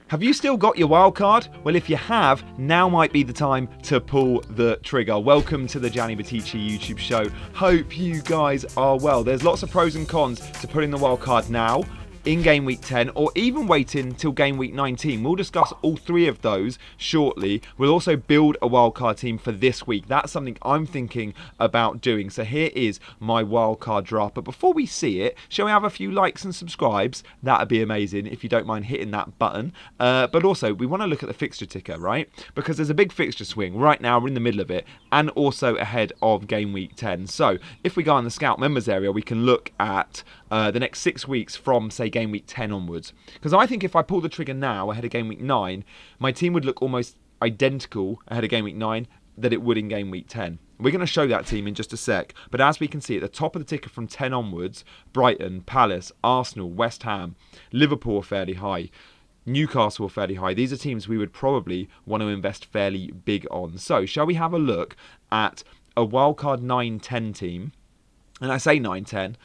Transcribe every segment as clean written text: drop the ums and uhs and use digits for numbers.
Have you still got your wildcard? Well, if you have, now might be the time to pull the trigger. Welcome to the Gianni YouTube show. Hope you guys are well. There's lots of pros and cons to putting the wildcard now, in game week 10, or even waiting till game week 19. We'll discuss all three of those shortly. We'll also build a wildcard team for this week. That's something I'm thinking about doing. So here is my wildcard draft. But before we see it, shall we have a few likes and subscribes? That'd be amazing if you don't mind hitting that button. But also, we want to look at the fixture ticker, right? Because there's a big fixture swing. Right now, we're in the middle of it, and also ahead of game week 10. So if we go on the Scout members area, we can look at the next 6 weeks from, say, game week 10 onwards. Because I think if I pull the trigger now ahead of game week 9, my team would look almost identical ahead of game week 9 that it would in game week 10. We're going to show that team in just a sec, but as we can see at the top of the ticker from 10 onwards, Brighton, Palace, Arsenal, West Ham, Liverpool are fairly high, Newcastle are fairly high. These are teams we would probably want to invest fairly big on. So shall we have a look at a wildcard 9-10 team? And I say 9-10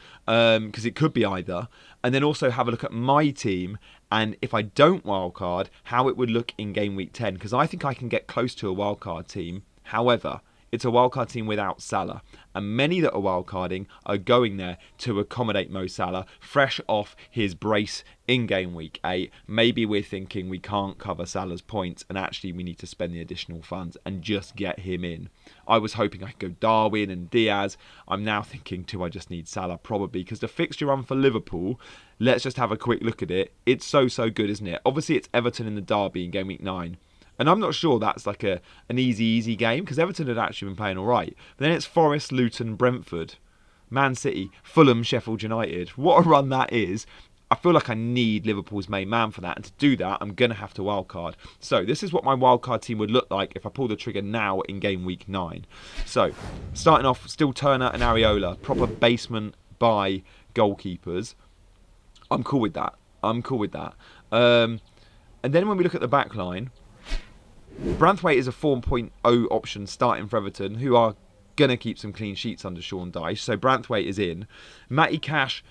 because it could be either. And then also have a look at my team, and if I don't wildcard, how it would look in game week 10. Because I think I can get close to a wildcard team. However, it's a wildcard team without Salah. And many that are wildcarding are going there to accommodate Mo Salah, fresh off his brace in game week 8. Maybe we're thinking we can't cover Salah's points and actually we need to spend the additional funds and just get him in. I was hoping I could go Darwin and Diaz. I'm now thinking, do I just need Salah? Probably, because the fixture run for Liverpool, let's just have a quick look at it. It's so good, isn't it? Obviously, it's Everton in the derby in game week 9. And I'm not sure that's like an easy game, because Everton had actually been playing all right. But then it's Forest, Luton, Brentford, Man City, Fulham, Sheffield United. What a run that is. I feel like I need Liverpool's main man for that. And to do that, I'm going to have to wildcard. So this is what my wildcard team would look like if I pull the trigger now in game week 9. So starting off, still Turner and Areola. Proper basement by goalkeepers. I'm cool with that. And then when we look at the back line, Branthwaite is a 4.0 option starting for Everton, who are going to keep some clean sheets under Sean Dyche. So Branthwaite is in. Matty Cash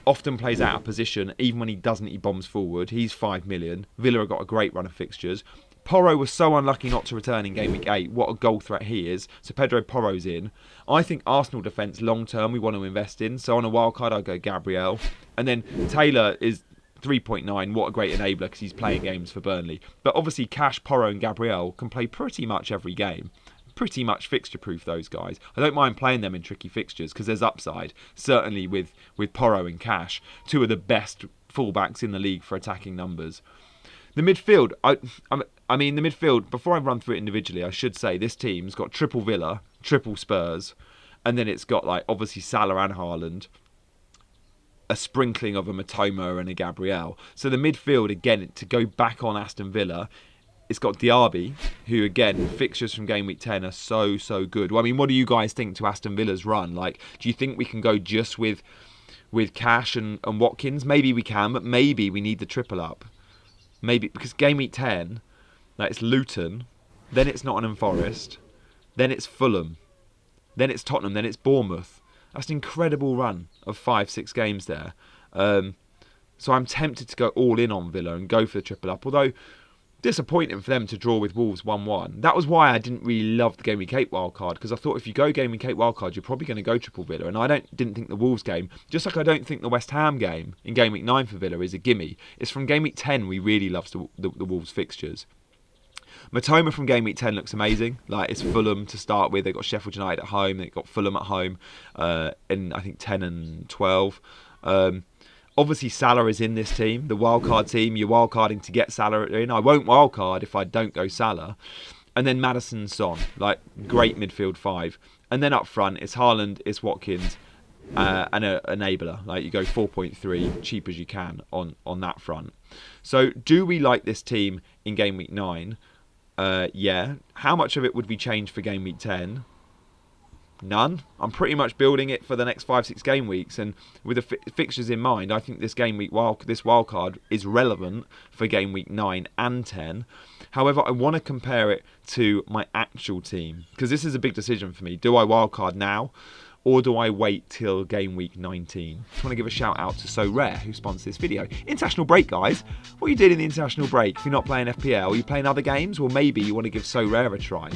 often plays out of position. Even when he doesn't, he bombs forward. He's 5 million. Villa have got a great run of fixtures. Porro was so unlucky not to return in game week 8. What a goal threat he is. So Pedro Porro's in. I think Arsenal defence long term we want to invest in. So on a wildcard I'll go Gabriel. And then Taylor is 3.9, what a great enabler because he's playing games for Burnley. But obviously Cash, Porro and Gabriel can play pretty much every game. Pretty much fixture proof, those guys. I don't mind playing them in tricky fixtures because there's upside. Certainly with Porro and Cash, two of the best fullbacks in the league for attacking numbers. The midfield, I mean the midfield, before I run through it individually, I should say this team's got triple Villa, triple Spurs, and then it's got like obviously Salah and Haaland, a sprinkling of a Matoma and a Gabriel. So the midfield, again, to go back on Aston Villa, it's got Diaby, who, again, fixtures from game week 10 are so good. Well, I mean, what do you guys think to Aston Villa's run? Like, do you think we can go just with Cash and Watkins? Maybe we can, but maybe we need the triple up. Maybe, because game week 10, like, it's Luton, then it's Nottingham Forest, then it's Fulham, then it's Tottenham, then it's Bournemouth. That's an incredible run of 5-6 games there. So I'm tempted to go all in on Villa and go for the triple up. Although, disappointing for them to draw with Wolves 1-1. That was why I didn't really love the Game Week 8 wildcard, because I thought if you go Game Week 8 wildcard, you're probably going to go triple Villa. And I didn't think the Wolves game, just like I don't think the West Ham game in Game Week 9 for Villa is a gimme. It's from Game Week 10 we really love the Wolves fixtures. Matoma from game week 10 looks amazing. Like, it's Fulham to start with. They've got Sheffield United at home. They've got Fulham at home in, I think, 10 and 12. Obviously, Salah is in this team, the wildcard team. You're wildcarding to get Salah in. I won't wildcard if I don't go Salah. And then Maddison, Son. Like, great midfield 5. And then up front, it's Haaland, it's Watkins, and an enabler. Like, you go 4.3, cheap as you can on that front. So, do we like this team in game week 9? Yeah. How much of it would we change for game week 10? None. I'm pretty much building it for the next 5-6 game weeks, and with the fixtures in mind, I think this game week this wildcard is relevant for game week 9 and 10. However, I want to compare it to my actual team, because this is a big decision for me. Do I wildcard now, or do I wait till game week 19? Just want to give a shout out to Sorare, who sponsors this video. International break, guys. What are you doing in the international break? If you're not playing FPL, are you playing other games? Well, maybe you want to give Sorare a try.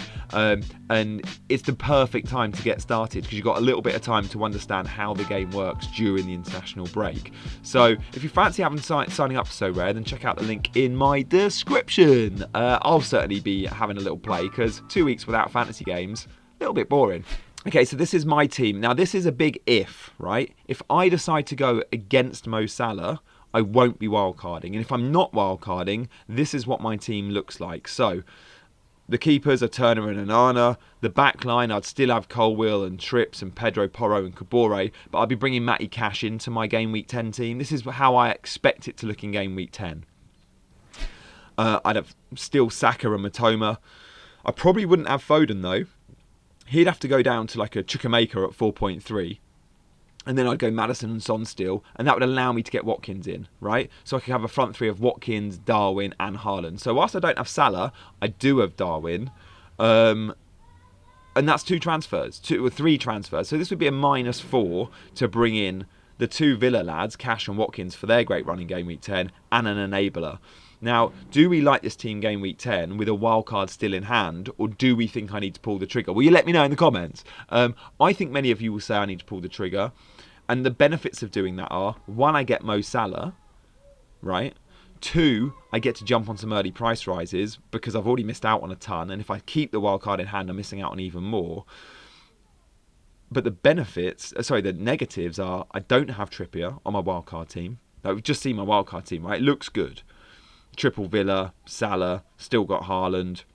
And it's the perfect time to get started because you've got a little bit of time to understand how the game works during the international break. So if you fancy signing up for Sorare, then check out the link in my description. I'll certainly be having a little play because 2 weeks without fantasy games, a little bit boring. Okay, so this is my team. Now, this is a big if, right? If I decide to go against Mo Salah, I won't be wildcarding. And if I'm not wildcarding, this is what my team looks like. So, the keepers are Turner and Onana. The back line, I'd still have Colwill and Trips and Pedro Porro and Kabore, but I'd be bringing Matty Cash into my Game Week 10 team. This is how I expect it to look in Game Week 10. I'd have still Saka and Matoma. I probably wouldn't have Foden, though. He'd have to go down to like a Chukwuemeka at 4.3. And then I'd go Maddison and Son still. And that would allow me to get Watkins in, right? So I could have a front three of Watkins, Darwin and Haaland. So whilst I don't have Salah, I do have Darwin. And that's three transfers. So this would be a -4 to bring in the two Villa lads, Cash and Watkins, for their great run in Game Week 10 and an enabler. Now, do we like this team Game Week 10 with a wild card still in hand, or do we think I need to pull the trigger? Will you let me know in the comments? I think many of you will say I need to pull the trigger, and the benefits of doing that are, 1, I get Mo Salah, right? 2, I get to jump on some early price rises because I've already missed out on a ton, and if I keep the wild card in hand, I'm missing out on even more. But the negatives are, I don't have Trippier on my wild card team. Now, we've just seen my wild card team, right? It looks good. Triple Villa, Salah, still got Haaland,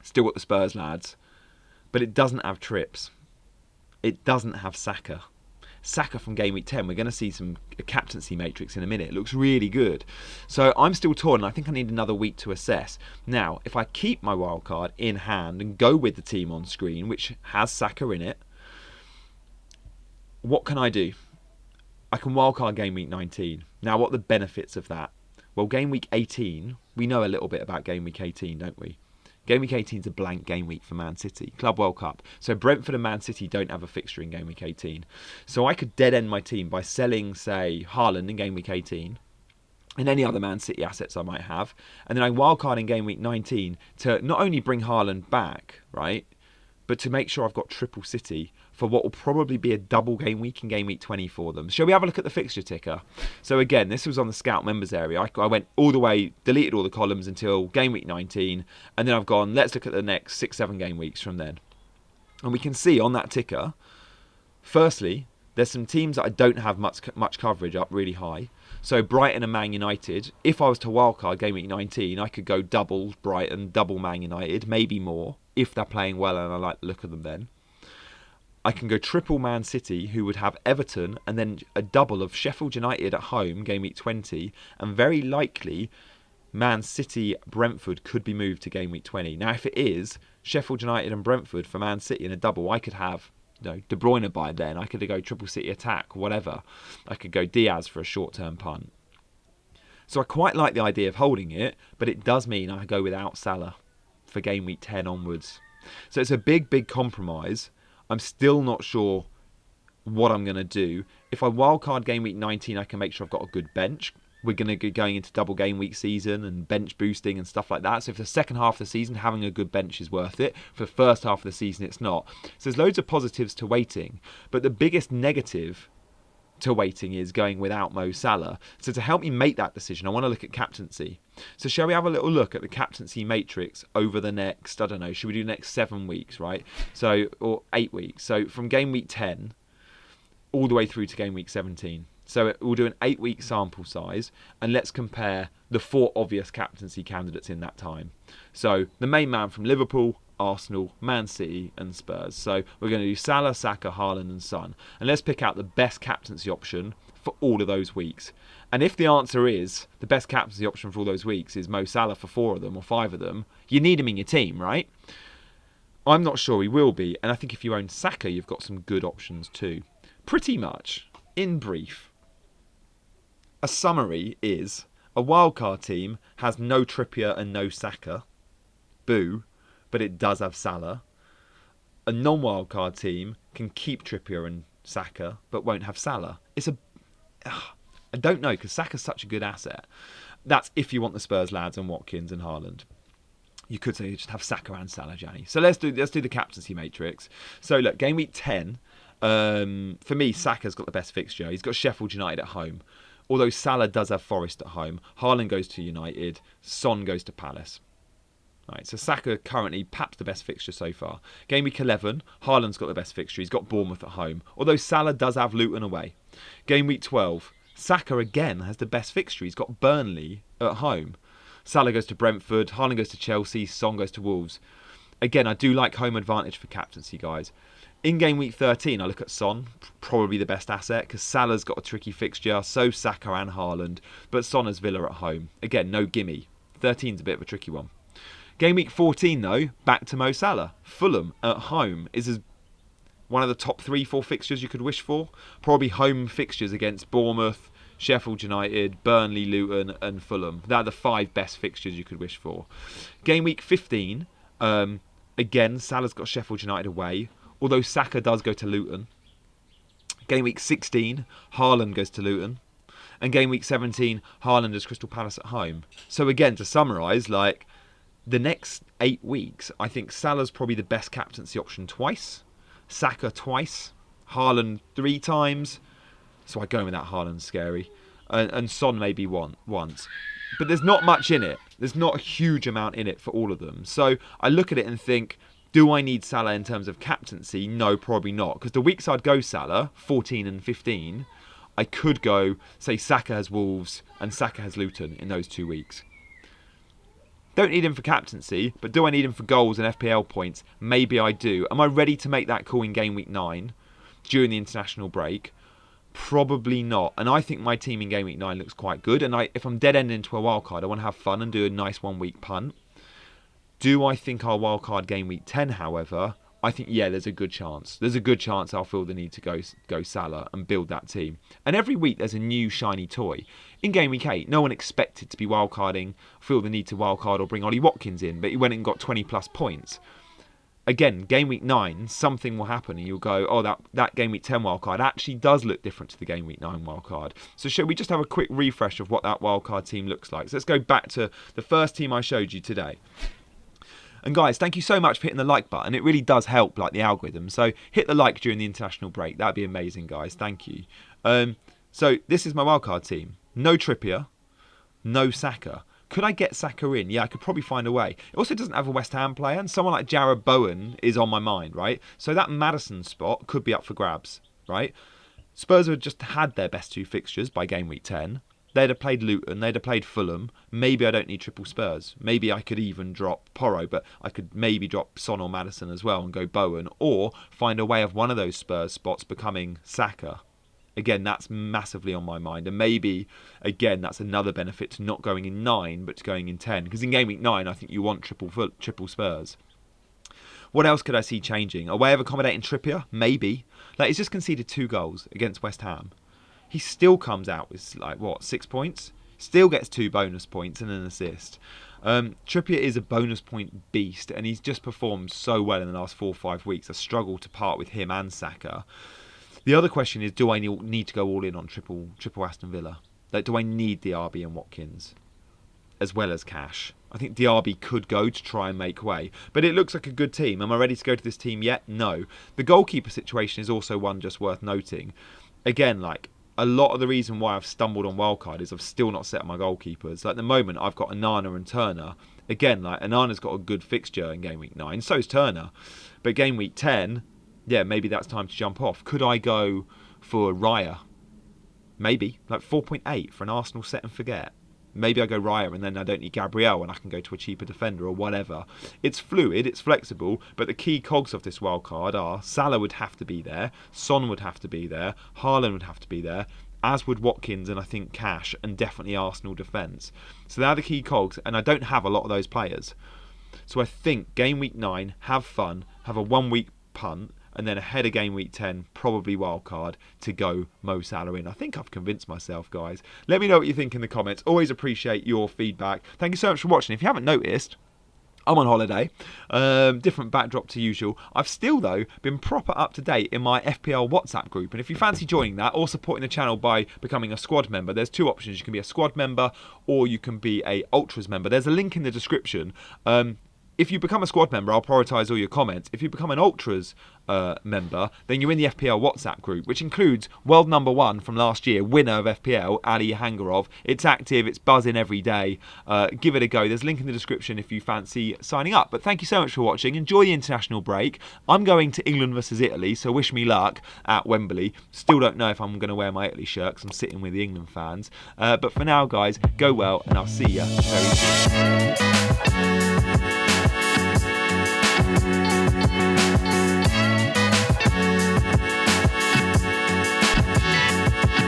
still got the Spurs lads, but it doesn't have Trips. It doesn't have Saka. Saka from Game Week 10, we're going to see a captaincy matrix in a minute. It looks really good. So I'm still torn, and I think I need another week to assess. Now, if I keep my wildcard in hand and go with the team on screen, which has Saka in it, what can I do? I can wildcard Game Week 19. Now, what are the benefits of that? Well, Game Week 18, we know a little bit about Game Week 18, don't we? Game Week 18 is a blank game week for Man City. Club World Cup. So Brentford and Man City don't have a fixture in Game Week 18. So I could dead end my team by selling, say, Haaland in Game Week 18 and any other Man City assets I might have. And then I wildcard in Game Week 19 to not only bring Haaland back, right, but to make sure I've got triple City for what will probably be a double game week in Game Week 20 for them. Shall we have a look at the fixture ticker? So again, this was on the Scout members area. I went all the way, deleted all the columns until Game Week 19, and then I've gone, let's look at the next 6-7 game weeks from then. And we can see on that ticker, firstly, there's some teams that I don't have much coverage up really high. So Brighton and Man United, if I was to wildcard Game Week 19, I could go double Brighton, double Man United, maybe more, if they're playing well and I like the look of them then. I can go triple Man City, who would have Everton, and then a double of Sheffield United at home, Game Week 20, and very likely Man City, Brentford could be moved to Game Week 20. Now, if it is Sheffield United and Brentford for Man City in a double, I could have De Bruyne by then. I could go triple City attack, whatever. I could go Diaz for a short-term punt. So I quite like the idea of holding it, but it does mean I go without Salah for Game Week 10 onwards. So it's a big compromise. I'm still not sure what I'm going to do. If I wildcard Game Week 19, I can make sure I've got a good bench. We're going to be going into double game week season and bench boosting and stuff like that. So for the second half of the season, having a good bench is worth it. For the first half of the season, it's not. So there's loads of positives to waiting. But the biggest negative to waiting is going without Mo Salah. So to help me make that decision, I want to look at captaincy. So shall we have a little look at the captaincy matrix over the next, I don't know, should we do the next 7 weeks, right? So, or 8 weeks. So from Game Week 10 all the way through to Game Week 17. So we'll do an 8-week sample size, and let's compare the 4 obvious captaincy candidates in that time. So the main man from Liverpool, Arsenal, Man City and Spurs. So we're going to do Salah, Saka, Haaland and Son. And let's pick out the best captaincy option for all of those weeks. And if the answer is the best captaincy option for all those weeks is Mo Salah for 4 of them or 5 of them, you need him in your team, right? I'm not sure he will be. And I think if you own Saka, you've got some good options too. Pretty much, in brief, a summary is a wildcard team has no Trippier and no Saka. Boo. But it does have Salah. a non-wildcard team can keep Trippier and Saka, but won't have Salah. I don't know, because Saka's such a good asset. That's if you want the Spurs lads and Watkins and Haaland. You could say you just have Saka and Salah, Gianni. So let's do the captaincy matrix. So look, game week 10, for me, Saka's got the best fixture. He's got Sheffield United at home. Although Salah does have Forest at home. Haaland goes to United. Son goes to Palace. Right, so Saka currently perhaps the best fixture so far. Game week 11, Haaland's got the best fixture. He's got Bournemouth at home. Although Salah does have Luton away. Game week 12, Saka again has the best fixture. He's got Burnley at home. Salah goes to Brentford. Haaland goes to Chelsea. Son goes to Wolves. Again, I do like home advantage for captaincy, guys. In game week 13, I look at Son, probably the best asset, because Salah's got a tricky fixture, so Saka and Haaland, but Son has Villa at home. Again, no gimme. 13's a bit of a tricky one. Game week 14, though, back to Mo Salah. Fulham at home is one of the top 3-4 fixtures you could wish for. Probably home fixtures against Bournemouth, Sheffield United, Burnley, Luton and Fulham. They're the 5 best fixtures you could wish for. Game week 15, again, Salah's got Sheffield United away, although Saka does go to Luton. Game week 16, Haaland goes to Luton. And game week 17, Haaland has Crystal Palace at home. So again, to summarise, like, the next 8 weeks, I think Salah's probably the best captaincy option twice. Saka twice. Haaland 3 times. So I go with that. Haaland's scary. And Son maybe once. But there's not much in it. There's not a huge amount in it for all of them. So I look at it and think, do I need Salah in terms of captaincy? No, probably not. Because the weeks I'd go Salah, 14 and 15, I could go, say, Saka has Wolves and Saka has Luton in those 2 weeks. Don't need him for captaincy, but do I need him for goals and FPL points? Maybe I do. Am I ready to make that call in game week 9 during the international break? Probably not. And I think my team in game week 9 looks quite good. And if I'm dead ending into a wildcard, I want to have fun and do a nice 1 week punt. Do I think I'll wildcard game week 10, however? I think, yeah, there's a good chance. There's a good chance I'll feel the need to go Salah and build that team. And every week there's a new shiny toy. In game week 8, no one expected to be wildcarding, feel the need to wildcard or bring Ollie Watkins in, but he went and got 20 plus points. Again, game week 9, something will happen and you'll go, oh, that game week 10 wildcard actually does look different to the game week 9 wildcard. So shall we just have a quick refresh of what that wildcard team looks like? So let's go back to the first team I showed you today. And guys, thank you so much for hitting the like button. It really does help, like, the algorithm. So hit the like during the international break. That'd be amazing, guys. Thank you. So this is my wildcard team. No Trippier, no Saka. Could I get Saka in? Yeah, I could probably find a way. It also doesn't have a West Ham player, and someone like Jarrod Bowen is on my mind, right? So that Maddison spot could be up for grabs, right? Spurs have just had their best 2 fixtures by game week 10. They'd have played Luton, they'd have played Fulham. Maybe I don't need triple Spurs. Maybe I could even drop Porro, but I could maybe drop Son or Maddison as well and go Bowen, or find a way of one of those Spurs spots becoming Saka. Again, that's massively on my mind. And maybe, again, that's another benefit to not going in 9, but to going in 10. Because in game week 9, I think you want triple Spurs. What else could I see changing? A way of accommodating Trippier? Maybe. Like, he's just conceded 2 goals against West Ham. He still comes out with, 6 points? Still gets 2 bonus points and an assist. Trippier is a bonus point beast, and he's just performed so well in the last 4 or 5 weeks. I struggle to part with him and Saka. The other question is, do I need to go all in on triple Aston Villa? Like, do I need Diaby and Watkins as well as Cash? I think Diaby could go to try and make way. But it looks like a good team. Am I ready to go to this team yet? No. The goalkeeper situation is also one just worth noting. Again, a lot of the reason why I've stumbled on wildcard is I've still not set my goalkeepers. At the moment, I've got Onana and Turner. Again, Onana's got a good fixture in game week 9. So's Turner. But game week 10... yeah, maybe that's time to jump off. Could I go for Raya? Maybe. 4.8 for an Arsenal set and forget. Maybe I go Raya and then I don't need Gabriel and I can go to a cheaper defender or whatever. It's fluid, it's flexible, but the key cogs of this wild card are Salah would have to be there, Son would have to be there, Haaland would have to be there, as would Watkins and I think Cash, and definitely Arsenal defence. So they're the key cogs, and I don't have a lot of those players. So I think game week 9, have fun, have a 1 week punt, and then ahead of game week 10, probably wildcard to go Mo Salah in. I think I've convinced myself, guys. Let me know what you think in the comments. Always appreciate your feedback. Thank you so much for watching. If you haven't noticed, I'm on holiday, different backdrop to usual. I've still, though, been proper up to date in my FPL WhatsApp group. And if you fancy joining that or supporting the channel by becoming a squad member, there's two options. You can be a squad member or you can be a Ultras member. There's a link in the description. If you become a squad member, I'll prioritise all your comments. If you become an Ultras member, then you're in the FPL WhatsApp group, which includes world number 1 from last year, winner of FPL, Ali Hangarov. It's active, it's buzzing every day. Give it a go. There's a link in the description if you fancy signing up. But thank you so much for watching. Enjoy the international break. I'm going to England versus Italy, so wish me luck at Wembley. Still don't know if I'm going to wear my Italy shirt because I'm sitting with the England fans. But for now, guys, go well, and I'll see you very soon.